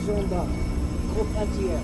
Sonda, groupe entier.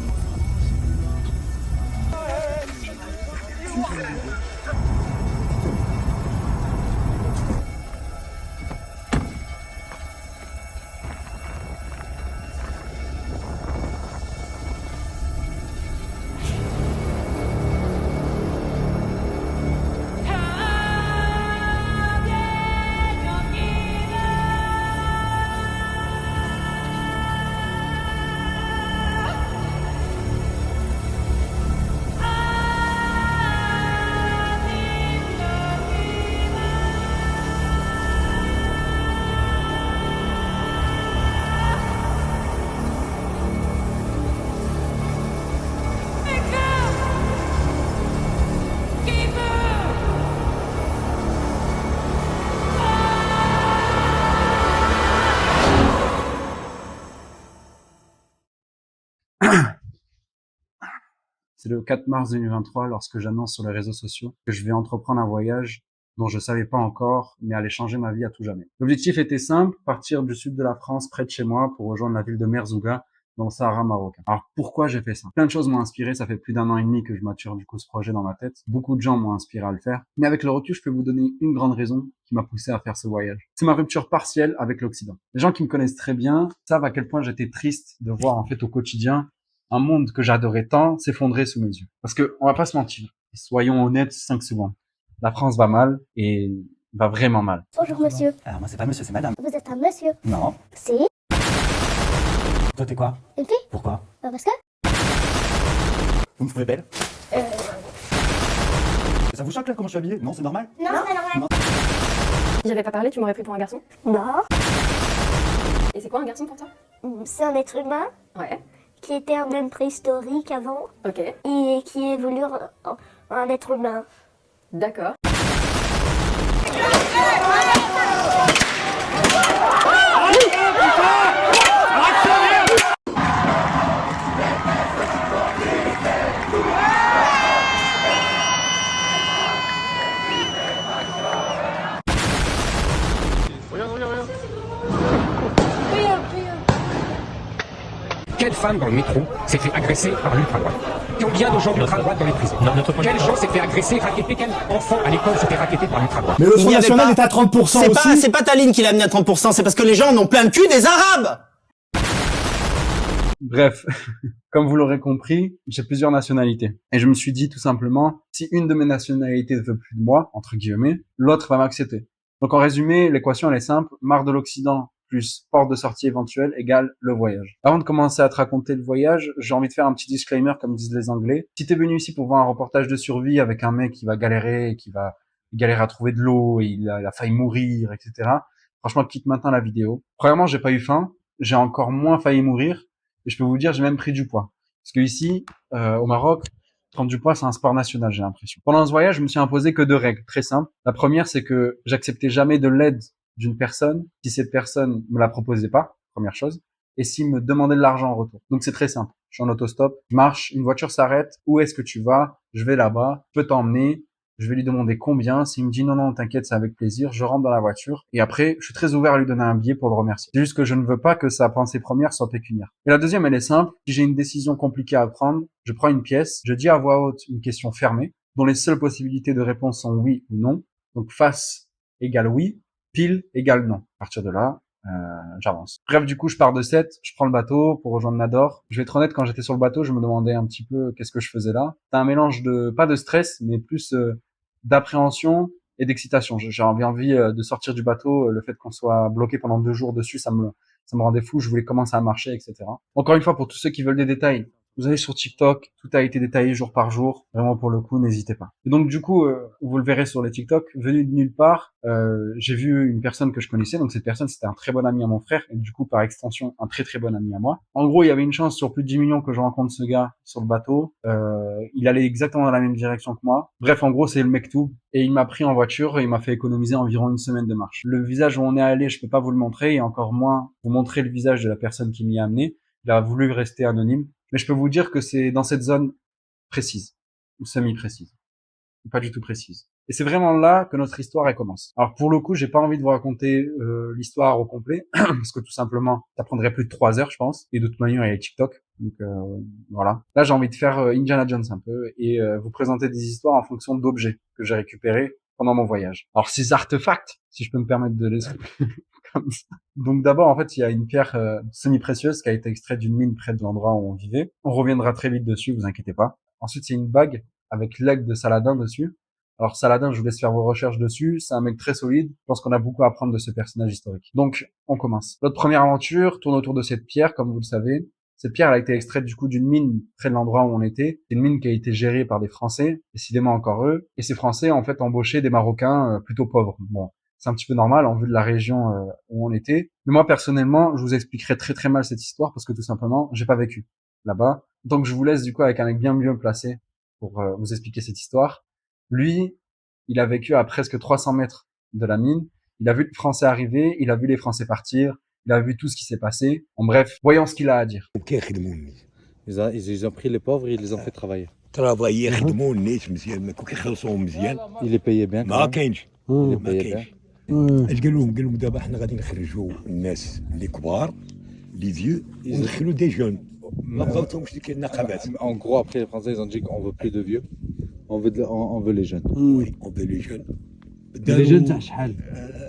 C'est le 4 mars 2023 lorsque j'annonce sur les réseaux sociaux que je vais entreprendre un voyage dont je savais pas encore, mais allait changer ma vie à tout jamais. L'objectif était simple, partir du sud de la France, près de chez moi, pour rejoindre la ville de Merzouga, dans le Sahara marocain. Alors pourquoi j'ai fait ça? Plein de choses m'ont inspiré, ça fait plus d'1 an et demi que je mature du coup ce projet dans ma tête. Beaucoup de gens m'ont inspiré à le faire, mais avec le recul, je peux vous donner une grande raison qui m'a poussé à faire ce voyage. C'est ma rupture partielle avec l'Occident. Les gens qui me connaissent très bien savent à quel point j'étais triste de voir en fait au quotidien un monde que j'adorais tant s'effondrer sous mes yeux. Parce que, on va pas se mentir, soyons honnêtes 5 secondes. La France va mal et va vraiment mal. Bonjour monsieur. Alors moi c'est pas monsieur, c'est madame. Vous êtes un monsieur? Non. Si. Toi t'es quoi? Une fille? Pourquoi? Parce que? Vous me trouvez belle? Ça vous choque là comment je suis habillé? Non, c'est normal? Non, c'est normal. Si j'avais pas parlé, tu m'aurais pris pour un garçon? Non. Et c'est quoi un garçon pour toi? C'est un être humain Ouais. qui était un homme préhistorique avant Ok. et qui évolue en un être humain. D'accord. Quelle femme dans le métro s'est fait agresser par l'ultra-droite? Combien de gens d'ultra-droite dans les prisons? Quel gens s'est fait agresser, raqueter? Quel enfant à l'école s'est fait raqueter par l'ultra-droite? Mais le Front Il y avait National pas- est à 30% C'est aussi. c'est pas Taline qui l'a amené à 30%, c'est parce que les gens en ont plein le cul des Arabes. Bref, comme vous l'aurez compris, j'ai plusieurs nationalités. Et je me suis dit tout simplement, si une de mes nationalités ne veut plus de moi, entre guillemets, l'autre va m'accepter. Donc en résumé, l'équation elle est simple, marre de l'Occident plus porte de sortie éventuelle égale le voyage. Avant de commencer à te raconter le voyage, j'ai envie de faire un petit disclaimer comme disent les Anglais. Si t'es venu ici pour voir un reportage de survie avec un mec qui va galérer, qui va galérer à trouver de l'eau, et il a failli mourir, etc. Franchement, quitte maintenant la vidéo. Premièrement, j'ai pas eu faim, j'ai encore moins failli mourir, et je peux vous dire, j'ai même pris du poids. Parce que ici, au Maroc, prendre du poids, c'est un sport national, j'ai l'impression. Pendant ce voyage, je me suis imposé que 2 règles très simples. La première, c'est que j'acceptais jamais de l'aide d'une personne si cette personne me la proposait pas, première chose, et s'il me demandait de l'argent en retour. Donc c'est très simple. Je suis en autostop, je marche, une voiture s'arrête, où est-ce que tu vas? Je vais là-bas, je peux t'emmener, je vais lui demander combien, s'il me dit non, non, t'inquiète, c'est avec plaisir, je rentre dans la voiture, et après, je suis très ouvert à lui donner un billet pour le remercier. C'est juste que je ne veux pas que sa pensée première soit pécuniaire. Et la deuxième, elle est simple, si j'ai une décision compliquée à prendre, je prends une pièce, je dis à voix haute une question fermée, dont les seules possibilités de réponse sont oui ou non, donc face égale oui, pile égale non. À partir de là, j'avance. Bref, du coup, je pars de Sète, je prends le bateau pour rejoindre Nador. Je vais être honnête, quand j'étais sur le bateau, je me demandais un petit peu qu'est-ce que je faisais là. C'était un mélange de, pas de stress, mais plus d'appréhension et d'excitation. J'avais envie de sortir du bateau. Le fait qu'on soit bloqué pendant 2 jours dessus, ça me rendait fou. Je voulais commencer à marcher, etc. Encore une fois, pour tous ceux qui veulent des détails, vous allez sur TikTok, tout a été détaillé jour par jour. Vraiment, pour le coup, n'hésitez pas. Et donc, du coup, vous le verrez sur les TikTok, venu de nulle part, j'ai vu une personne que je connaissais. Donc, cette personne, c'était un très bon ami à mon frère. Et du coup, par extension, un très très bon ami à moi. En gros, il y avait une chance sur plus de 10 millions que je rencontre ce gars sur le bateau. Il allait exactement dans la même direction que moi. Bref, en gros, c'est le mektoub. Et il m'a pris en voiture et il m'a fait économiser environ 1 semaine de marche. Le visage où on est allé, je peux pas vous le montrer et encore moins vous montrer le visage de la personne qui m'y a amené. Il a voulu rester anonyme. Mais je peux vous dire que c'est dans cette zone précise, ou semi-précise, ou pas du tout précise. Et c'est vraiment là que notre histoire elle commence. Alors pour le coup, j'ai pas envie de vous raconter l'histoire au complet parce que tout simplement, ça prendrait plus de 3 heures, je pense. Et de toute manière, il y a TikTok. Donc voilà. Là, j'ai envie de faire Indiana Jones un peu et vous présenter des histoires en fonction d'objets que j'ai récupérés pendant mon voyage. Alors ces artefacts, si je peux me permettre de les comme ça. Donc d'abord, en fait, il y a une pierre semi-précieuse qui a été extraite d'une mine près de l'endroit où on vivait. On reviendra très vite dessus, vous inquiétez pas. Ensuite, c'est une bague avec l'aigle de Saladin dessus. Alors Saladin, je vous laisse faire vos recherches dessus. C'est un mec très solide. Je pense qu'on a beaucoup à apprendre de ce personnage historique. Donc, on commence. Notre première aventure tourne autour de cette pierre, comme vous le savez. Cette pierre, elle a été extraite du coup d'une mine près de l'endroit où on était. C'est une mine qui a été gérée par des Français, décidément encore eux. Et ces Français, en fait, embauchaient des Marocains plutôt pauvres. Bon, c'est un petit peu normal en vue de la région où on était. Mais moi, personnellement, je vous expliquerai très très mal cette histoire parce que tout simplement, j'ai pas vécu là-bas. Donc, je vous laisse du coup avec un mec bien mieux placé pour vous expliquer cette histoire. Lui, il a vécu à presque 300 mètres de la mine. Il a vu les Français arriver, il a vu les Français partir, il a vu tout ce qui s'est passé. En bref, voyons ce qu'il a à dire. Ils ont pris les pauvres et ils les ont fait travailler. travailler يخدموا الناس مزيان ما كيخلصوهم مزيان Ils les payaient bien. ما كاينش Ils les ما payaient bien. كاينش اش قال لهم دابا حنا غادي نخرجوا الناس اللي كبار لي فيو وندخلوا دي جون ما بغاوتهمش ديك النقابات En gros, après, les Français, ils ont dit qu'on veut plus de vieux. On veut les jeunes. وي اون دو لي جون لي جون تاع شحال؟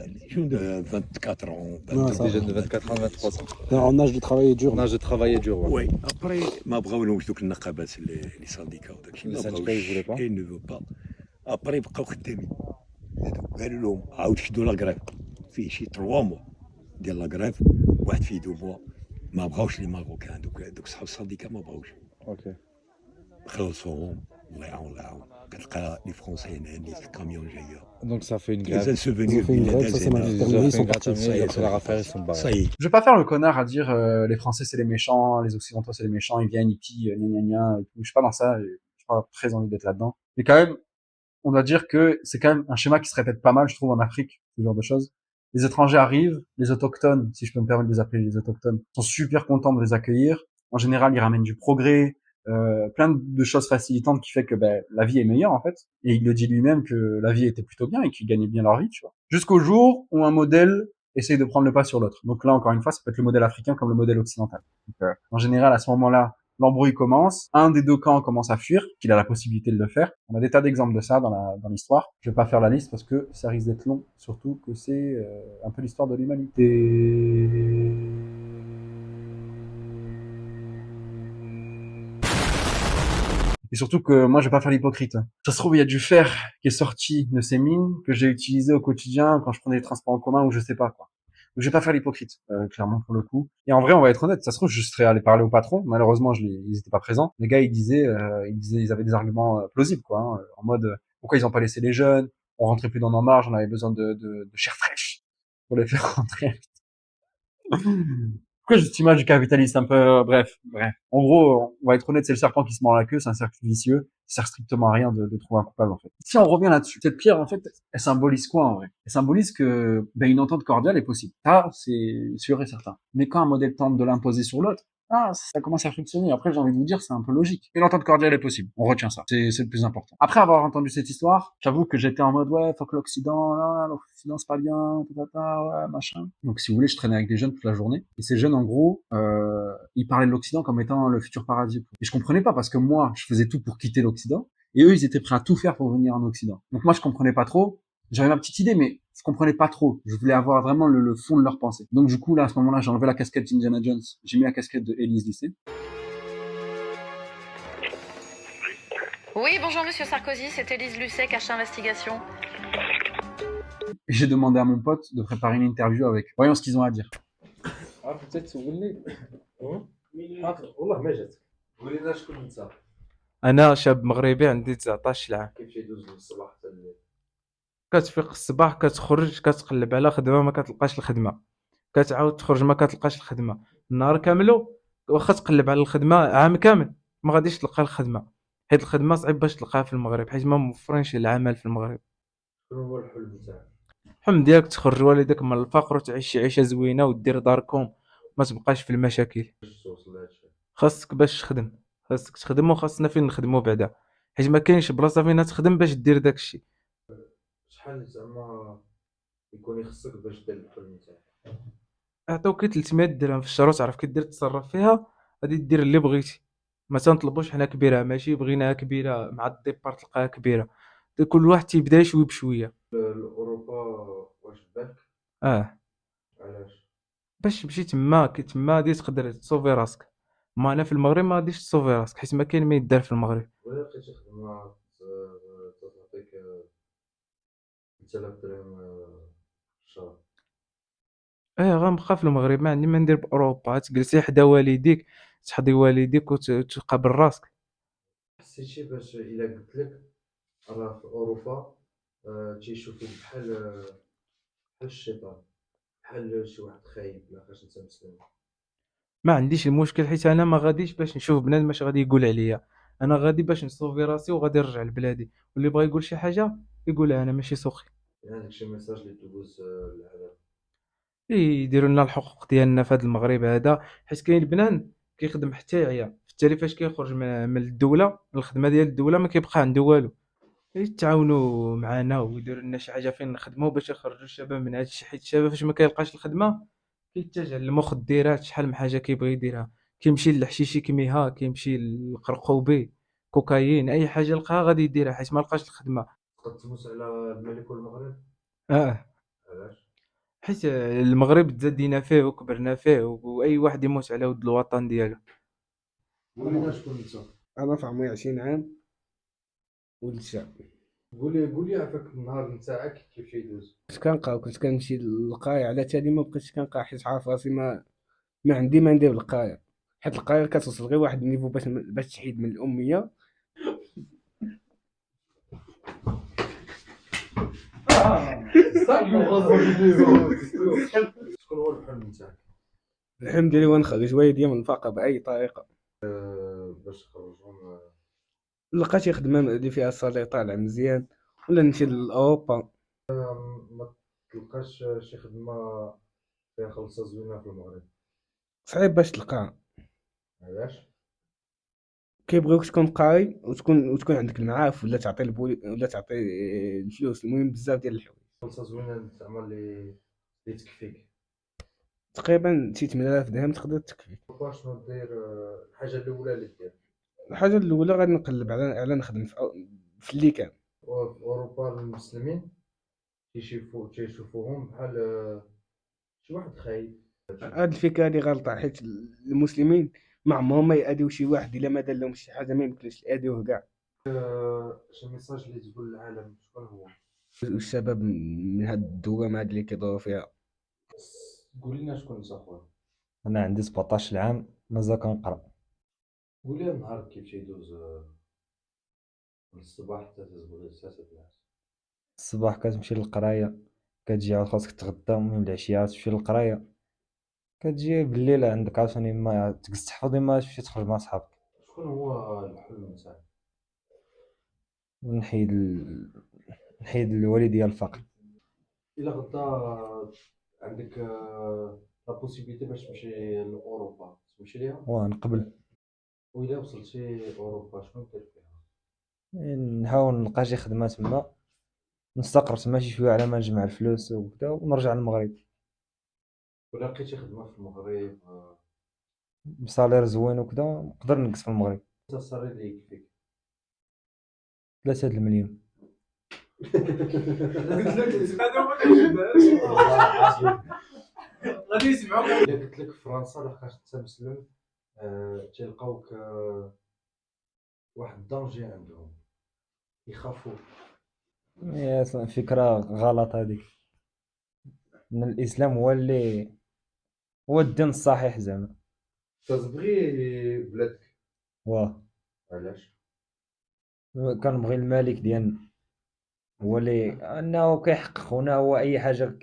لي جون دو 24 ans Des jeunes de 24 ans, 23 ans. En âge de travailler dur. On a de travailler dur. Ouais. وي ابري ما بغاو لهمش دوك النقابات لي سانديكا وداكشي Les syndicats, ils voulaient pas. اي نو با ابري بقاو خدامين قالوا لهم عاود شدوا لاكراف فيه شي 3 موا ديال لاكراف واحد فيه 2 موا ما بغاوش لي ماروكان دوك صحاب السانديكا ما بغاوش Ok. خلصوهم الله يعاون كتلقى لي فرونسي هنا لي كاميون جايه Donc ça fait une grève. كازا سوفونير fait une grève, ça, c'est mal. Ils ont fait une grève terminée, ils ont fait leur affaire, ils sont barrés. Ça y est Je vais pas faire le connard à dire les Français c'est les méchants, les Occidentaux c'est les méchants, ils viennent, ils pillent, gna gna gna, et tout. Je suis pas dans ça, j'ai pas très envie d'être là-dedans. Mais quand même, on doit dire que c'est quand même un schéma qui se répète pas mal, je trouve, en Afrique, ce genre de choses. Les étrangers arrivent, les autochtones, si je peux me permettre de les appeler les autochtones, sont super contents de les accueillir. En général, ils ramènent du progrès, plein de choses facilitantes qui fait que la vie est meilleure en fait. Et il le dit lui-même que la vie était plutôt bien et qu'ils gagnaient bien leur vie, tu vois. Jusqu'au jour où un modèle essaye de prendre le pas sur l'autre. Donc là, encore une fois, ça peut être le modèle africain comme le modèle occidental. Donc, en général, à ce moment-là, l'embrouille commence, un des deux camps commence à fuir, qu'il a la possibilité de le faire. On a des tas d'exemples de ça dans l'histoire. Je vais pas faire la liste parce que ça risque d'être long, surtout que c'est un peu l'histoire de l'humanité. Et surtout que moi, je vais pas faire l'hypocrite. Ça se trouve, il y a du fer qui est sorti de ces mines que j'ai utilisé au quotidien quand je prenais les transports en commun ou je sais pas quoi. Donc, je vais pas faire l'hypocrite, clairement pour le coup. Et en vrai, on va être honnête. Ça se trouve, je serais allé parler au patron. Malheureusement, ils étaient pas présents. Les gars, ils avaient des arguments plausibles, quoi. Hein, en mode, pourquoi ils ont pas laissé les jeunes? On rentrait plus dans nos marges. On avait besoin de chair fraîche pour les faire rentrer. Pourquoi cette image du capitaliste un peu, bref. En gros, on va être honnête, c'est le serpent qui se mord la queue, c'est un cercle vicieux. Ça sert strictement à rien de trouver un coupable, en fait. Si on revient là-dessus, cette pierre, en fait, elle symbolise quoi, en vrai? Elle symbolise que, une entente cordiale est possible. Ça, c'est sûr et certain. Mais quand un modèle tente de l'imposer sur l'autre, ça commence à frictionner. Après, j'ai envie de vous dire, c'est un peu logique. Et l'entente cordiale est possible. On retient ça. C'est le plus important. Après avoir entendu cette histoire, j'avoue que j'étais en mode, ouais, faut que l'Occident, c'est pas bien, ouais, machin. Donc, si vous voulez, je traînais avec des jeunes toute la journée. Et ces jeunes, en gros, ils parlaient de l'Occident comme étant le futur paradis. Et je comprenais pas parce que moi, je faisais tout pour quitter l'Occident. Et eux, ils étaient prêts à tout faire pour venir en Occident. Donc moi, je comprenais pas trop. J'avais ma petite idée, mais je comprenais pas trop. Je voulais avoir vraiment le fond de leur pensée. Donc du coup, là, à ce moment-là, j'ai enlevé la casquette d'Indiana Jones. J'ai mis la casquette de Élise Lucet. Oui, bonjour Monsieur Sarkozy, c'est Élise Lucet, Cache Investigation. Et j'ai demandé à mon pote de préparer une interview avec. Voyons ce qu'ils ont à dire. Ah, peut-être si vous voulez. والله ما جات ولينا شكون انت انا شاب مغربي عندي 19 عام كيف يدوز من الصباح حتى الليل كتفيق الصباح كتخرج كتقلب على خدمه ما كتلقاش الخدمه كتعاود تخرج ما كتلقاش الخدمه النهار كاملو واخا تقلب على الخدمه عام كامل ما غاديش تلقى الخدمه حيت الخدمه صعيب باش تلقاها في المغرب حيت ما موفرينش العمل في المغرب شنو هو الحلم تاعك الحلم ديالك تخرج والديك من الفقر وتعيش شي عيشه زوينه ودير داركم ما تبقاش في المشاكل خاصك باش تخدم خاصك تخدم وخاصنا فين نخدمو بعدا حيت ما كاينش بلاصه فين تخدم باش دير داكشي شحال زعما يكون يخصك باش دير الحلم تاعك؟ عطوك 300 درهم في الشهر وتعرف كي دير تصرف فيها، غادي دير اللي بغيتي. ما تنطلبوش حنا كبيره، ماشي بغيناها كبيره مع الديبار تلقاها كبيره. كل واحد تيبدا شويه بشويه. اوروبا واش بالك؟ علاش؟ باش تمشي تما، كي تما غادي تقدر تصوفي راسك. ما انا في المغرب ما غاديش تصوفي راسك حيت ما كاين ما يدار في المغرب. ولا لقيتي خدمة تعطيك 3000 درهم في الشهر؟ غنبقى في المغرب، ما عندي ما ندير باوروبا. تجلسي حدا والديك، تحضي والديك وتقابل راسك. حسيتي باش الا قلت لك راه في اوروبا تيشوفوك بحال الشيطان، بحال شي واحد خايب لاخاطش انت مسلم؟ ما عنديش المشكل، حيت انا ما غاديش باش نشوف بنادم اش غادي يقول عليا. انا غادي باش نصوفي راسي وغادي نرجع لبلادي، واللي بغى يقول شي حاجه يقولها، انا ماشي سوخي. يعني عندك شي ميساج اللي تدوز للعالم؟ يديروا لنا الحقوق ديالنا في هذا المغرب هذا، حيت كاين بنان كيخدم حتى يعيا، في التالي فاش كيخرج من الدوله، من الخدمه ديال الدوله، ما كيبقى عنده والو. يتعاونوا معنا ويديروا لنا شي حاجه فين نخدموا باش يخرجوا الشباب من هذا الشيء، حيت الشباب فاش ما كيلقاش الخدمه كيتجه للمخدرات. شحال من حاجه كيبغي يديرها، كيمشي للحشيش يكميها، كيمشي للقرقوبي، كوكايين، اي حاجه لقاها غادي يديرها حيت ما لقاش الخدمه. تقدر تموس على الملك والمغرب؟ علاش؟ حيت المغرب تزادينا فيه وكبرنا فيه، واي واحد يموت على ود الوطن ديالو. قولي شكون انت؟ انا في عمري 20 عام، ولد الشعب. قولي عافاك النهار نتاعك كيف يدوز؟ كنت كنقرا، كنت كنمشي للقرايه، على تالي ما بقيتش كنقرا حيت عارف راسي ما عندي ما ندير بالقرايه، حيت القرايه كتوصل غير واحد النيفو باش تحيد من الاميه. شكون هو الحلم نتاعك؟ الحلم ديالي هو نخرج والديا من الفقر باي طريقه، باش تخرجهم. لقيت شي خدمه اللي فيها الصالير طالع مزيان، ولا نمشي لاوروبا. ما تلقاش شي خدمه فيها خلصه زوينه في المغرب؟ صعيب باش تلقاها. علاش؟ كيبغيوك تكون قاري وتكون عندك المعارف، ولا تعطي ولا تعطي الفلوس، المهم بزاف ديال الحوايج. خلصه زوينه زعما اللي تكفيك؟ تقريبا شي 8000 درهم تقدر تكفيك. شنو دير الحاجه الاولى اللي دير؟ الحاجه الاولى غادي نقلب على نخدم في اللي كان. في اوروبا المسلمين تيشوفوهم بحال شي واحد خايب. هاد الفكره هادي غلطه، حيت المسلمين ما عمرهم ما يأذيو شي واحد الا ما دار لهم شي حاجه، ما يمكنش يأذيوه كاع. شي ميساج اللي تقول للعالم شكون هو؟ والشباب من هاد الدوله هاد اللي كيدوروا فيها. قول لنا شكون انت اخويا؟ انا عندي 17 عام، مازال كنقرا. قول لي النهار كيف تيدوز من الصباح حتى تزول الساعه 12؟ الصباح كتمشي للقرايه، كتجي عاود خاصك تغدا، المهم العشيه تمشي للقرايه، كتجي بالليل عندك عاوتاني ما تجلس تحفظ، ما تمشي تخرج مع صحابك. شكون هو الحلم نتاعك؟ نحيد الوالديه الفقر. الا غدا عندك لا بوسيبيتي باش تمشي لاوروبا تمشي ليها؟ ونقبل. وإلا وصلتي اوروبا شنو دير فيها؟ نحاول نلقى شي خدمه تما، نستقر تما شويه على ما نجمع الفلوس وكذا، ونرجع للمغرب. ولا لقيتي خدمه في المغرب بصالير زوين وكذا نقدر نقص في المغرب. انت الصالير اللي يكفيك؟ 3 المليون. غادي يسمعوك. الا قلت لك فرنسا لقاش انت مسلم تلقاوك واحد الدانجي عندهم، يخافوا. يا فكره غلط هذيك. ان الاسلام هو الدين الصحيح زعما. تتبغي بلادك؟ واه. علاش؟ كنبغي الملك ديالنا هو اللي انه كيحقق هنا، هو اي حاجه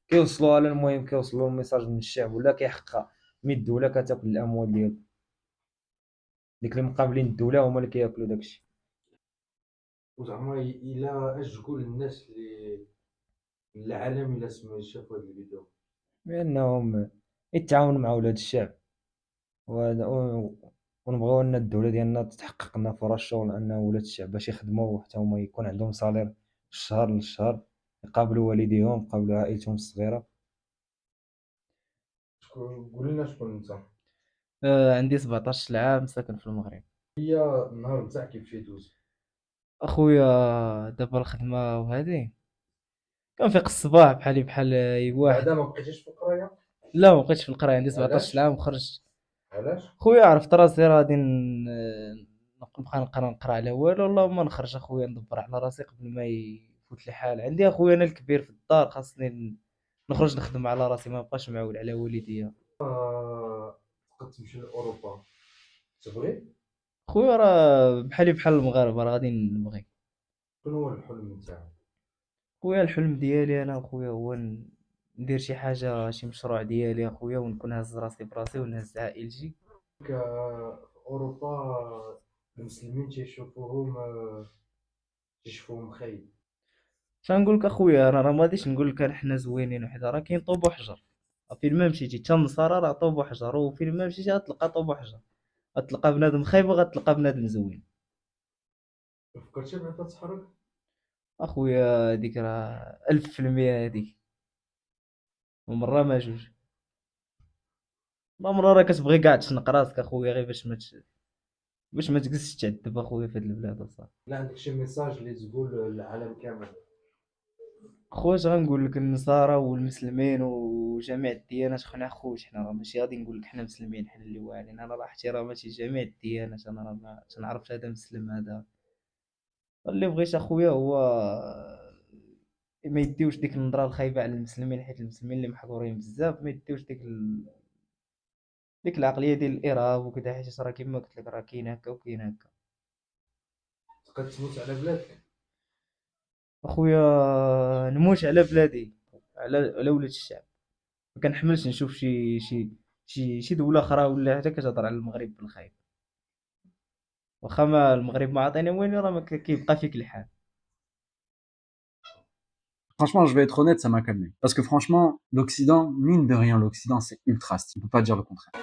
كيوصلوا على، المهم كيوصلوا الميساج من الشعب، ولا كيحقق من الدوله كتاكل الاموال ديالو، ديك اللي مقابلين الدوله هما اللي كياكلوا داكشي. وزعما الا اش تقول للناس اللي العالم الا شافوا هذا الفيديو؟ بانهم يتعاونوا مع ولاد الشعب، ونبغيو ان الدوله ديالنا تحقق لنا فرص شغل، ان ولاد الشعب باش يخدموا حتى هما يكون عندهم صالير الشهر للشهر، يقابلوا والديهم، يقابلوا عائلتهم الصغيرة. قول لنا شكون انت. عندي 17 عام، ساكن في المغرب. هي النهار نتاعك كيفاش يدوز؟ اخويا دابا الخدمه وهذه كنفيق الصباح بحال اي واحد. بعدا ما بقيتيش في القرايه؟ لا ما بقيتش في القرايه، عندي علاش؟ 17 عام وخرجت. علاش؟ خويا عرفت راسي غادي نبقى نقرا على والو، اللهم نخرج اخويا ندبر على راسي قبل ما يفوت لي حال. عندي اخويا انا الكبير في الدار، خاصني نخرج نخدم على راسي، ما بقاش معول على والديا. تقد تمشي لاوروبا تبغي؟ خويا راه بحال المغاربه، راه غادي نبغي. شنو هو الحلم نتاعك؟ خويا الحلم ديالي انا اخويا هو ندير شي حاجه، شي مشروع ديالي اخويا، ونكون هز راسي براسي ونهز عائلتي. في اوروبا المسلمين تيشوفوهم خايب. شنقول لك اخويا، انا راه ما غاديش نقول لك حنا زوينين وحده، راه كاين طوب وحجر. فين ما مشيتي حتى النصارى راه طوب وحجر، وفين ما مشيتي غتلقى طوب وحجر، غتلقى بنادم خايب وغتلقى بنادم زوين. فكرتي بعدا تحرك؟ اخويا ديك راه 1000% هاديك، ومره ما جوج. مرة راه كتبغي كاع تشنق راسك اخويا، غير باش ما تجلسش تعذب اخويا في هاد البلاد وصافي. لا عندك شي ميساج اللي تقول للعالم كامل؟ خويا اش غنقول لك، النصارى والمسلمين وجميع الديانات خونا خوت، حنا راه ماشي غادي نقول لك حنا مسلمين حنا اللي واعرين، انا راه احتراماتي جميع الديانات، انا راه ما تنعرفش هذا مسلم هذا. اللي بغيت اخويا هو ما يديوش ديك النظره الخايبه على المسلمين، حيت المسلمين اللي محظورين بزاف، ما يديوش ديك العقليه ديال الارهاب وكذا، حيت راه كيما قلت لك راه كاين هكا وكاين هكا. تقد تموت على بلادك؟ اخويا نموت على بلادي، على ولاد الشعب، ما كنحملش نشوف شي دوله اخرى ولا حتى كتهضر على المغرب بالخير. واخا ما المغرب ما عطينا والو، راه ما كيبقى فيك الحال. Franchement, je vais être honnête, ça m'a calmé. Parce que franchement, l'Occident, mine de rien, l'Occident, c'est ultra stylé. On peut pas dire le contraire.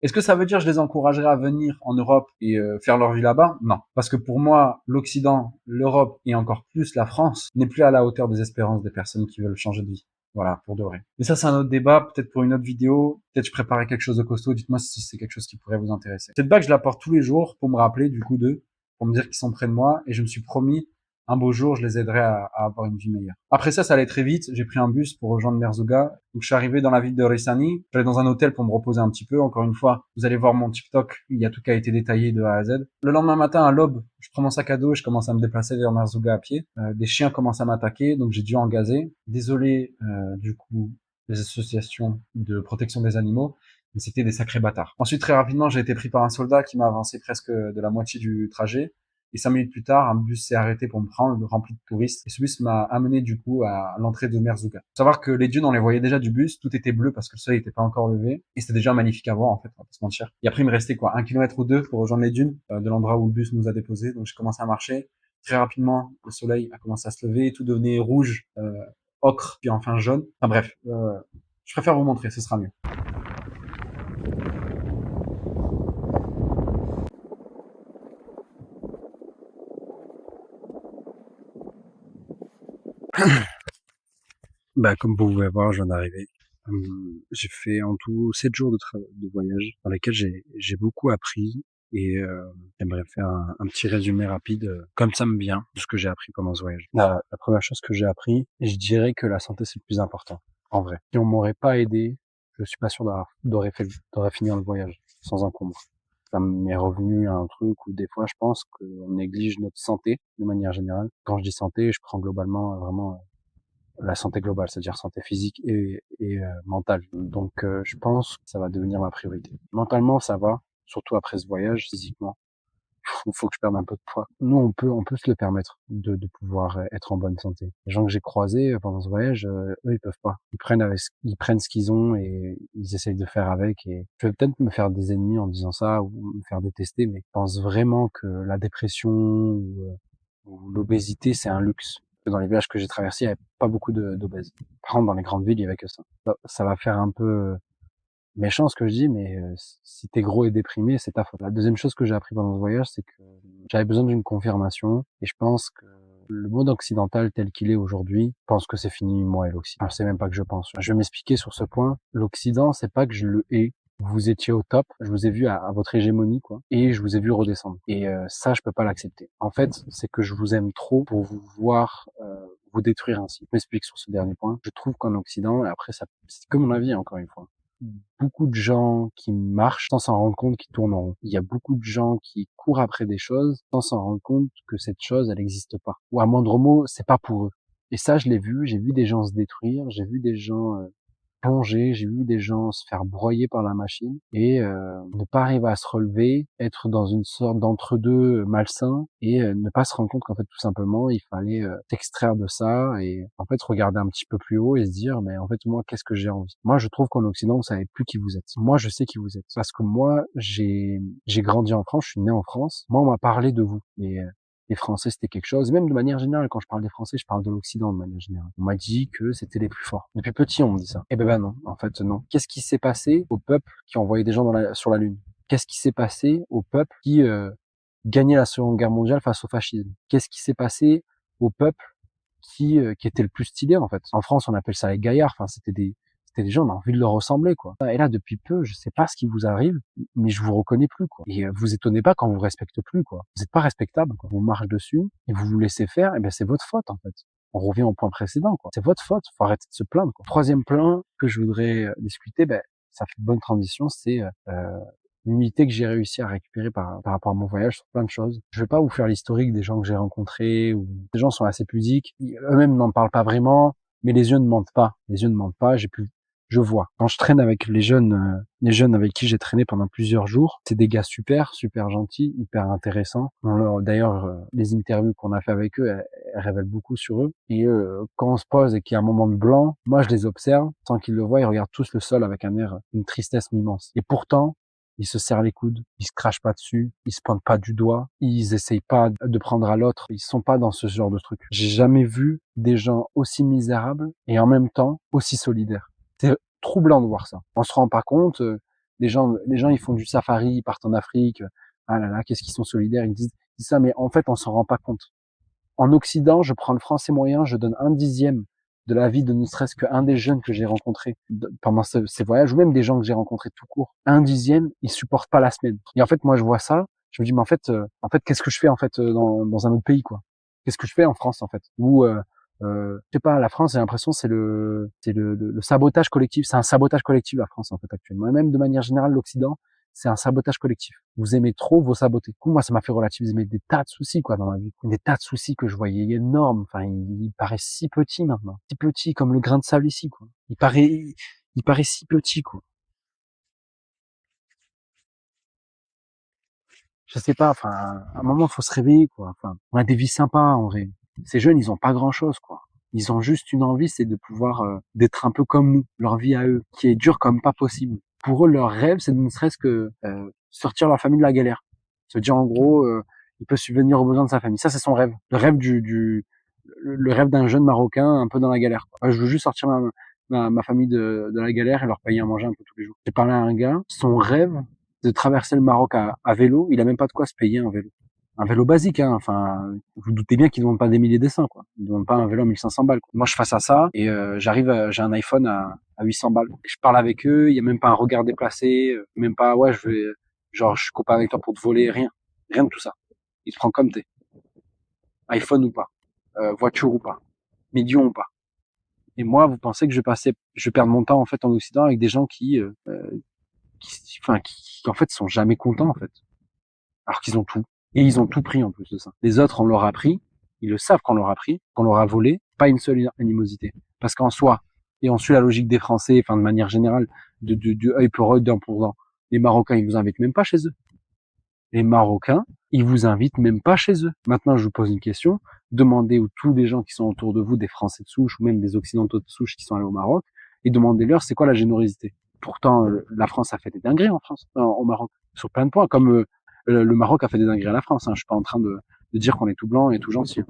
Est-ce que ça veut dire que je les encouragerais à venir en Europe et faire leur vie là-bas? Non. Parce que pour moi, l'Occident, l'Europe et encore plus la France n'est plus à la hauteur des espérances des personnes qui veulent changer de vie. Voilà, pour de vrai. Mais ça, c'est un autre débat, peut-être pour une autre vidéo. Peut-être je préparais quelque chose de costaud. Dites-moi si c'est quelque chose qui pourrait vous intéresser. Cette bague, je la porte tous les jours pour me rappeler du coup d'eux, pour me dire qu'ils sont près de moi, et je me suis promis un beau jour, je les aiderai à avoir une vie meilleure. Après ça allait très vite. J'ai pris un bus pour rejoindre Merzouga. Donc, je suis arrivé dans la ville de Rissani. J'allais dans un hôtel pour me reposer un petit peu. Encore une fois, vous allez voir mon TikTok. Il y a tout qui a été détaillé de A à Z. Le lendemain matin, à l'aube, je prends mon sac à dos et je commence à me déplacer vers Merzouga à pied. Des chiens commencent à m'attaquer, donc j'ai dû en gazer. Désolé, du coup, les associations de protection des animaux, mais c'était des sacrés bâtards. Ensuite, très rapidement, j'ai été pris par un soldat qui m'a avancé presque de la moitié du trajet. Et 5 minutes plus tard, un bus s'est arrêté pour me prendre, rempli de touristes. Et ce bus m'a amené du coup à l'entrée de Merzouga. Faut savoir que les dunes, on les voyait déjà du bus, tout était bleu parce que le soleil n'était pas encore levé. Et c'était déjà magnifique à voir en fait, on va pas se mentir. Et après, il me restait quoi, 1 kilomètre ou 2 pour rejoindre les dunes de l'endroit où le bus nous a déposés. Donc j'ai commencé à marcher. Très rapidement, le soleil a commencé à se lever, tout devenait rouge, ocre, puis enfin jaune. Enfin bref, je préfère vous montrer, ce sera mieux. Bah, comme vous pouvez voir, je viens d'arriver. J'ai fait en tout 7 jours de voyage dans lesquels j'ai beaucoup appris et j'aimerais faire un petit résumé rapide comme ça me vient de ce que j'ai appris pendant ce voyage. La première chose que j'ai appris, je dirais que la santé c'est le plus important, en vrai. Si on m'aurait pas aidé, je suis pas sûr d'avoir fini le voyage sans encombre. Ça m'est revenu à un truc où des fois je pense qu'on néglige notre santé de manière générale. Quand je dis santé, je prends globalement vraiment la santé globale, c'est-à-dire santé physique et mentale. Donc je pense que ça va devenir ma priorité. Mentalement ça va, surtout après ce voyage, physiquement. faut que je perde un peu de poids. Nous, on peut se le permettre de pouvoir être en bonne santé. Les gens que j'ai croisés pendant ce voyage, eux, ils peuvent pas. Ils prennent ce qu'ils ont et ils essayent de faire avec. Et je vais peut-être me faire des ennemis en disant ça ou me faire détester, mais je pense vraiment que la dépression ou l'obésité, c'est un luxe. Dans les villages que j'ai traversés, il n'y avait pas beaucoup d'obèses. Par contre, dans les grandes villes, il y avait que ça. Ça va faire un peu méchant ce que je dis, mais si t'es gros et déprimé, c'est ta faute. La deuxième chose que j'ai appris pendant ce voyage, c'est que j'avais besoin d'une confirmation, et je pense que le monde occidental tel qu'il est aujourd'hui, je pense que c'est fini, moi et l'Occident. Enfin, c'est même pas que je pense. Je vais m'expliquer sur ce point. L'Occident, c'est pas que je le hais. Vous étiez au top, je vous ai vu à votre hégémonie, quoi, et je vous ai vu redescendre. Et ça, je peux pas l'accepter. En fait, c'est que je vous aime trop pour vous voir vous détruire ainsi. Je m'explique sur ce dernier point. Je trouve qu'en Occident, et après, ça, c'est que mon avis, encore une fois, beaucoup de gens qui marchent sans s'en rendre compte qu'ils tournent en rond. Il y a beaucoup de gens qui courent après des choses sans s'en rendre compte que cette chose, elle n'existe pas. Ou à moindre mot, c'est pas pour eux. Et ça, je l'ai vu. J'ai vu des gens se détruire. J'ai vu des gens plonger. J'ai vu des gens se faire broyer par la machine et ne pas arriver à se relever, être dans une sorte d'entre-deux malsain et ne pas se rendre compte qu'en fait, tout simplement, il fallait s'extraire de ça et en fait regarder un petit peu plus haut et se dire, mais en fait, moi, qu'est-ce que j'ai envie? Moi, je trouve qu'en Occident, vous savez plus qui vous êtes. Moi, je sais qui vous êtes parce que moi, j'ai grandi en France, je suis né en France. Moi, on m'a parlé de vous. Et les Français, c'était quelque chose. Même de manière générale, quand je parle des Français, je parle de l'Occident de manière générale. On m'a dit que c'était les plus forts. Depuis petit, on me dit ça. Eh ben non, en fait, non. Qu'est-ce qui s'est passé au peuple qui envoyait des gens sur la Lune? Qu'est-ce qui s'est passé au peuple qui gagnait la Seconde Guerre mondiale face au fascisme? Qu'est-ce qui s'est passé au peuple qui était le plus stylé, en fait? En France, on appelle ça les gaillards. Enfin, c'était des gens, on a envie de leur ressembler, quoi. Et là, depuis peu, je sais pas ce qui vous arrive, mais je vous reconnais plus, quoi. Et vous étonnez pas quand on vous respecte plus, quoi. Vous êtes pas respectable, quoi. On marche dessus et vous vous laissez faire, et ben c'est votre faute, en fait. On revient au point précédent, quoi. C'est votre faute. Faut arrêter de se plaindre, quoi. Troisième point que je voudrais discuter, ben ça fait une bonne transition, c'est l'unité que j'ai réussi à récupérer par rapport à mon voyage sur plein de choses. Je vais pas vous faire l'historique des gens que j'ai rencontrés, ou des gens sont assez pudiques. Eux-mêmes n'en parlent pas vraiment, mais les yeux ne mentent pas. Les yeux ne mentent pas. Je vois. Quand je traîne avec les jeunes avec qui j'ai traîné pendant plusieurs jours, c'est des gars super gentils, hyper intéressants. D'ailleurs, les interviews qu'on a fait avec eux, elles révèlent beaucoup sur eux. Et quand on se pose et qu'il y a un moment de blanc, moi je les observe, sans qu'ils le voient, ils regardent tous le sol avec un air, une tristesse immense. Et pourtant, ils se serrent les coudes, ils se crachent pas dessus, ils se pointent pas du doigt, ils essayent pas de prendre à l'autre, ils sont pas dans ce genre de truc. J'ai jamais vu des gens aussi misérables et en même temps aussi solidaires. C'est troublant de voir ça. On se rend pas compte. Les gens, ils font du safari, ils partent en Afrique. Ah là là, qu'est-ce qu'ils sont solidaires. Ils disent ça, mais en fait, on s'en rend pas compte. En Occident, je prends le français moyen, je donne 1/10 de la vie de ne serait-ce qu'un des jeunes que j'ai rencontrés pendant ces voyages, ou même des gens que j'ai rencontrés tout court. 1/10, ils supportent pas la semaine. Et en fait, moi, je vois ça, je me dis, mais en fait, qu'est-ce que je fais en fait dans un autre pays, quoi? Qu'est-ce que je fais en France, en fait? Ou je sais pas, la France, j'ai l'impression c'est le sabotage collectif. C'est un sabotage collectif, la France, en fait, actuellement. Et même de manière générale, l'Occident, c'est un sabotage collectif. Vous aimez trop, vous sabotez. Du coup, moi, ça m'a fait relativiser des tas de soucis, quoi, dans ma vie. Des tas de soucis que je voyais énormes. Enfin, il paraît si petit maintenant. Si petit, comme le grain de sable ici, quoi. Il paraît si petit, quoi. Je sais pas, enfin, à un moment, faut se réveiller, quoi. Enfin, on a des vies sympas, en vrai. Ces jeunes, ils ont pas grand chose, quoi. Ils ont juste une envie, c'est de pouvoir, d'être un peu comme nous. Leur vie à eux, qui est dure comme pas possible. Pour eux, leur rêve, c'est de ne serait-ce que, sortir leur famille de la galère. Se dire, en gros, il peut subvenir aux besoins de sa famille. Ça, c'est son rêve. Le rêve le rêve d'un jeune Marocain un peu dans la galère, quoi. Je veux juste sortir ma famille de la galère et leur payer à manger un peu tous les jours. J'ai parlé à un gars, son rêve, de traverser le Maroc à vélo, il a même pas de quoi se payer un vélo. Un vélo basique, hein. Enfin, vous doutez bien qu'ils ne demandent pas des milliers de cents, quoi. Ils ne demandent pas un vélo à 1500 balles, quoi. Moi, je face à ça, et j'ai un iPhone à 800 balles. Et je parle avec eux, il y a même pas un regard déplacé, même pas, ouais, je suis copain avec toi pour te voler, rien. Rien de tout ça. Il te prend comme t'es. iPhone ou pas. Voiture ou pas. Million ou pas. Et moi, vous pensez que je vais perdre mon temps, en fait, en Occident avec des gens qui en fait sont jamais contents, en fait, alors qu'ils ont tout, et ils ont tout pris en plus de ça. Les autres, on leur a pris, ils le savent qu'on leur a pris, qu'on leur a volé, pas une seule animosité, parce qu'en soi, et on suit la logique des Français, enfin de manière générale, du œil pour œil, dent pour dent. Les Marocains, ils vous invitent même pas chez eux. les Marocains, ils vous invitent même pas chez eux. Maintenant, je vous pose une question. Demandez à tous les gens qui sont autour de vous, des Français de souche ou même des Occidentaux de souche qui sont allés au Maroc, et demandez-leur c'est quoi la générosité. Pourtant, la France a fait des dingueries en France, au Maroc, sur plein de points, comme le Maroc a fait des dingueries à la France. Hein. Je suis pas en train de dire qu'on est tout blanc et tout gentil.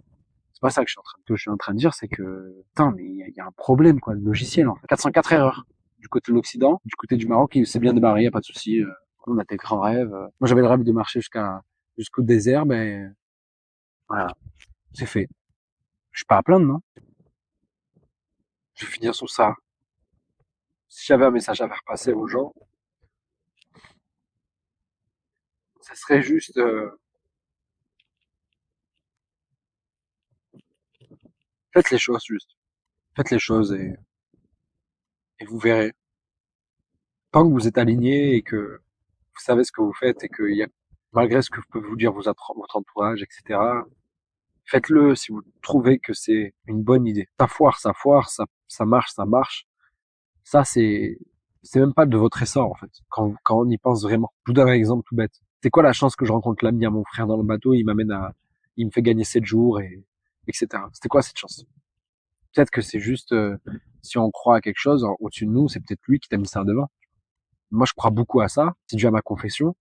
C'est pas ça que je suis en train de dire, c'est que, putain, mais il y a un problème, quoi, de logiciel, en fait. 404 erreurs. Du côté de l'Occident, du côté du Maroc, il s'est bien démarré, y a pas de souci. On a des grands rêves. Moi, j'avais le rêve de marcher jusqu'au désert, ben, voilà. C'est fait. Je suis pas à plaindre, non? Je vais finir sur ça. Si j'avais un message à faire passer aux gens, ça serait juste, faites les choses juste. Faites les choses et vous verrez. Tant que vous êtes aligné et que vous savez ce que vous faites et que malgré ce que peut vous dire votre entourage, etc., faites-le si vous trouvez que c'est une bonne idée. Ça foire, ça marche. Ça, c'est même pas de votre essor, en fait, quand on y pense vraiment. Je vous donne un exemple tout bête. C'est quoi la chance que je rencontre l'ami à mon frère dans le bateau, il me fait gagner 7 jours etc. C'était quoi cette chance? Peut-être que c'est juste, si on croit à quelque chose au-dessus de nous, c'est peut-être lui qui t'a mis ça devant. Moi, je crois beaucoup à ça. C'est dû à ma confession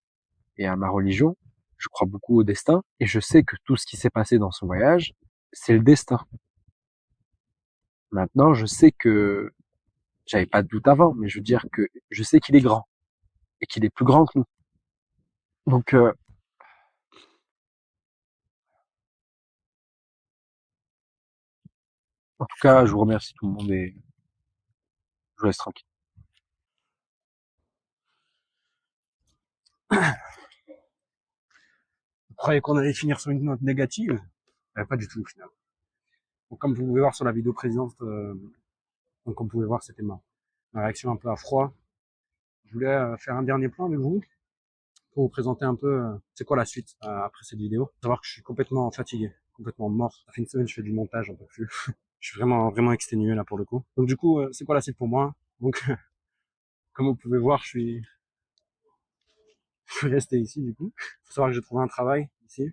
et à ma religion. Je crois beaucoup au destin et je sais que tout ce qui s'est passé dans ce voyage, c'est le destin. Maintenant, je sais que j'avais pas de doute avant, mais je veux dire que je sais qu'il est grand et qu'il est plus grand que nous. Donc, en tout cas, je vous remercie tout le monde et je vous laisse tranquille. Vous croyez qu'on allait finir sur une note négative? Pas du tout, au final. Donc, comme vous pouvez voir sur la vidéo précédente, donc comme vous pouvez voir, c'était ma réaction un peu à froid. Je voulais faire un dernier plan avec vous pour vous présenter un peu c'est quoi la suite après cette vidéo. Faut savoir que je suis complètement fatigué, complètement mort. Ça fait une semaine que je fais du montage, j'en peux plus. Je suis vraiment exténué là pour le coup. Donc du coup, c'est quoi la suite pour moi? Donc, comme vous pouvez voir, je suis resté ici du coup. Faut savoir que j'ai trouvé un travail ici,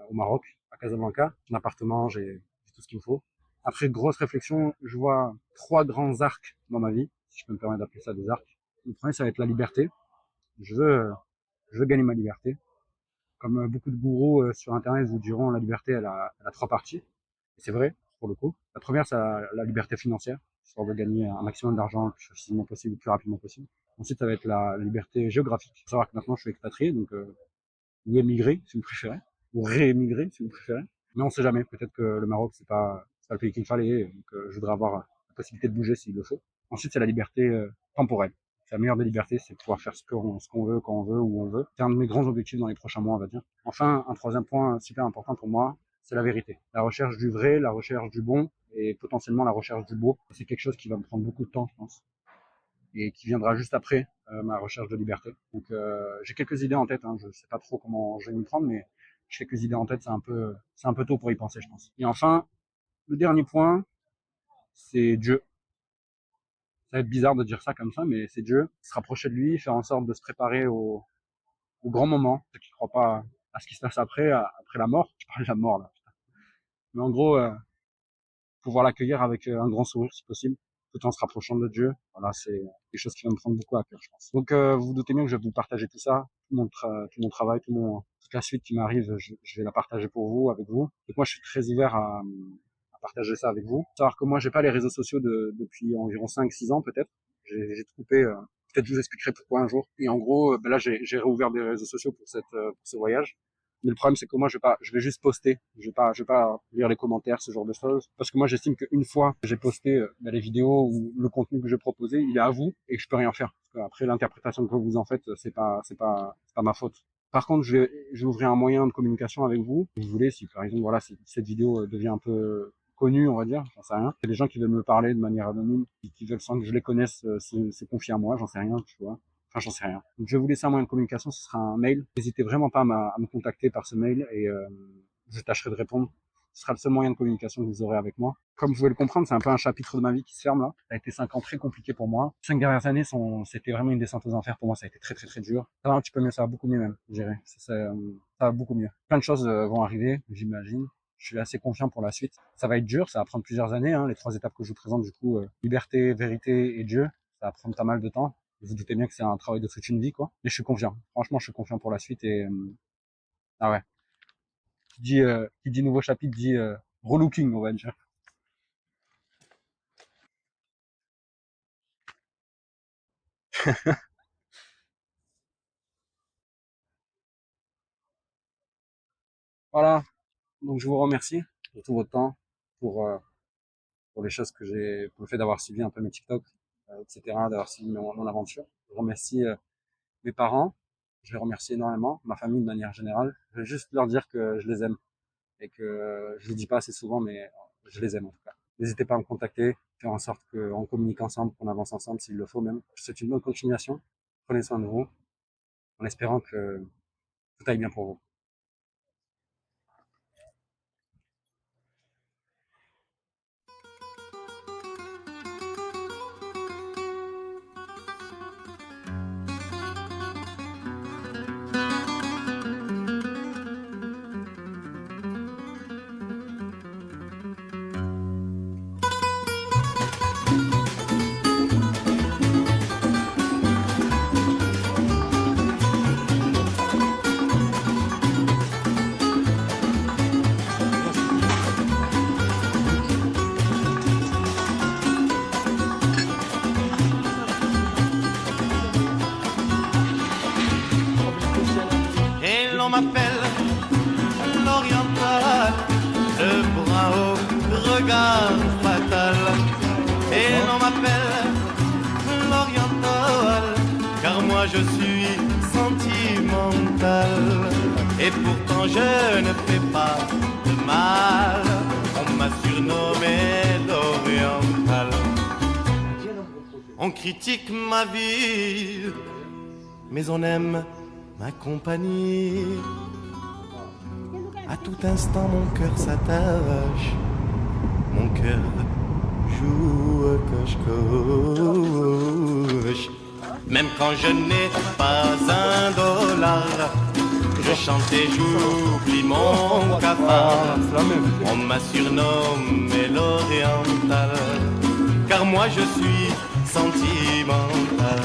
au Maroc, à Casablanca. Un appartement, j'ai tout ce qu'il me faut. Après grosse réflexion, je vois 3 grands arcs dans ma vie, si je peux me permettre d'appeler ça des arcs. Le premier, ça va être la liberté. Je veux gagner ma liberté. Comme beaucoup de gourous sur Internet vous diront, la liberté, elle a 3 parties. Et c'est vrai, pour le coup. La première, c'est la liberté financière. On veut gagner un maximum d'argent le plus facilement possible, le plus rapidement possible. Ensuite, ça va être la liberté géographique. Il faut savoir que maintenant, je suis expatrié, donc ou émigré, si vous préférez, ou réémigré, si vous préférez. Mais on sait jamais. Peut-être que le Maroc, c'est pas le pays qu'il fallait. Donc, je voudrais avoir la possibilité de bouger s'il le faut. Ensuite, c'est la liberté temporelle. C'est la meilleure des libertés, c'est de pouvoir faire ce qu'on veut, quand on veut, où on veut. C'est un de mes grands objectifs dans les prochains mois, on va dire. Enfin, un troisième point super important pour moi, c'est la vérité. La recherche du vrai, la recherche du bon et potentiellement la recherche du beau. C'est quelque chose qui va me prendre beaucoup de temps, je pense. Et qui viendra juste après ma recherche de liberté. Donc j'ai quelques idées en tête, hein. Je sais pas trop comment je vais m'y prendre, mais j'ai quelques idées en tête, c'est un peu tôt pour y penser, je pense. Et enfin, le dernier point, c'est Dieu. Ça va être bizarre de dire ça comme ça, mais c'est Dieu. Se rapprocher de lui, faire en sorte de se préparer au grand moment. Ceux qui ne croient pas à ce qui se passe après la mort. Je parle de la mort là. Putain. Mais en gros, pouvoir l'accueillir avec un grand sourire si possible, tout en se rapprochant de Dieu. Voilà, c'est quelque chose qui va me prendre beaucoup à cœur, je pense. Donc vous vous doutez bien que je vais vous partager tout ça, tout mon travail, toute la suite qui m'arrive, je vais la partager pour vous, avec vous. Donc moi, je suis très ouvert à partager ça avec vous. Faut savoir que moi, j'ai pas les réseaux sociaux depuis environ 5-6 ans peut-être. J'ai tout coupé. Peut-être je vous expliquerai pourquoi un jour. Et en gros, là, j'ai réouvert des réseaux sociaux pour ce voyage. Mais le problème, c'est que moi, je vais juste poster. Je vais pas lire les commentaires, ce genre de choses. Parce que moi, j'estime qu'une fois que j'ai posté les vidéos ou le contenu que j'ai proposé, il est à vous et que je peux rien faire. Parce qu'après, l'interprétation que vous en faites, c'est pas ma faute. Par contre, je vais ouvrir un moyen de communication avec vous. Si vous voulez, si par exemple, voilà, si cette vidéo devient un peu connue, on va dire, j'en sais rien. Il y a des gens qui veulent me parler de manière anonyme, qui veulent sans que je les connaisse, se confier à moi, j'en sais rien, tu vois. Enfin, j'en sais rien. Donc, je vais vous laisser un moyen de communication, ce sera un mail. N'hésitez vraiment pas à me contacter par ce mail et je tâcherai de répondre Ce sera le seul moyen de communication que vous aurez avec moi. Comme vous pouvez le comprendre, c'est un peu un chapitre de ma vie qui se ferme là. Ça a été 5 ans très compliqués pour moi. 5 dernières années, c'était vraiment une descente aux enfers pour moi. Ça a été très très très dur. Ça va un petit peu mieux, ça va beaucoup mieux même, je dirais. Ça va beaucoup mieux. Plein de choses vont arriver, j'imagine. Je suis assez confiant pour la suite. Ça va être dur, ça va prendre plusieurs années. Hein. Les 3 étapes que je vous présente, du coup, liberté, vérité et Dieu, ça va prendre pas mal de temps. Vous vous doutez bien que c'est un travail de toute une vie, quoi. Mais je suis confiant. Franchement, je suis confiant pour la suite et ah ouais. Qui dit nouveau chapitre dit relooking, on va dire. Voilà. Donc je vous remercie pour tout votre temps, pour les choses pour le fait d'avoir suivi un peu mes TikTok, etc., d'avoir suivi mon aventure. Je remercie mes parents. Je les remercie énormément, ma famille de manière générale. Je vais juste leur dire que je les aime et que je le dis pas assez souvent, mais je les aime en tout cas. N'hésitez pas à me contacter, faire en sorte qu'on communique ensemble, qu'on avance ensemble s'il le faut même. Je vous souhaite une bonne continuation. Prenez soin de vous, en espérant que tout aille bien pour vous. On m'appelle l'oriental, le brun au regard fatal. Et l'on m'appelle l'oriental, car moi je suis sentimental. Et pourtant je ne fais pas de mal, on m'a surnommé l'oriental. On critique ma vie, mais on aime ma compagnie. À tout instant mon cœur s'attache, mon cœur joue coche-coche. Même quand je n'ai pas $1, je chante et j'oublie mon cafard. On m'a surnommé l'oriental, car moi je suis sentimental.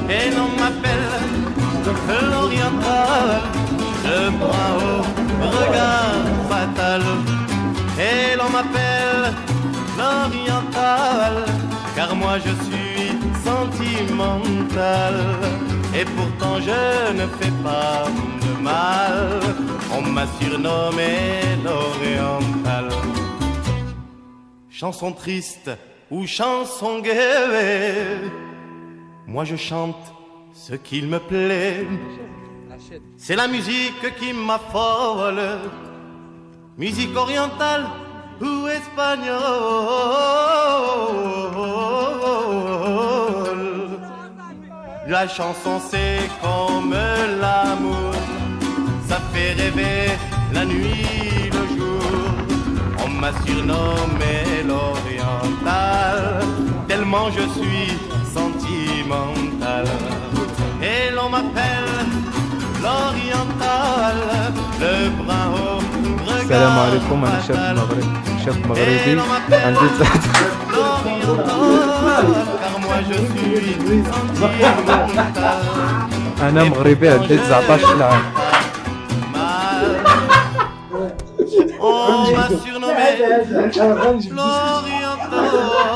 Et l'on m'appelle l'oriental, le brun au regard fatal. Et l'on m'appelle l'oriental, car moi je suis sentimental. Et pourtant je ne fais pas de mal, on m'a surnommé l'oriental. Chanson triste ou chanson gaie, moi je chante ce qu'il me plaît. C'est la musique qui m'affole, musique orientale ou espagnole. La chanson c'est comme l'amour, ça fait rêver la nuit, le jour. On m'a surnommé l'oriental, tellement je suis sentimental. Et l'on m'appelle l'oriental, le brun au regard. السلام عليكم، أنا شاب مغربي عندي أنا مغربي عندي 19 عام. On m'a surnommé l'oriental.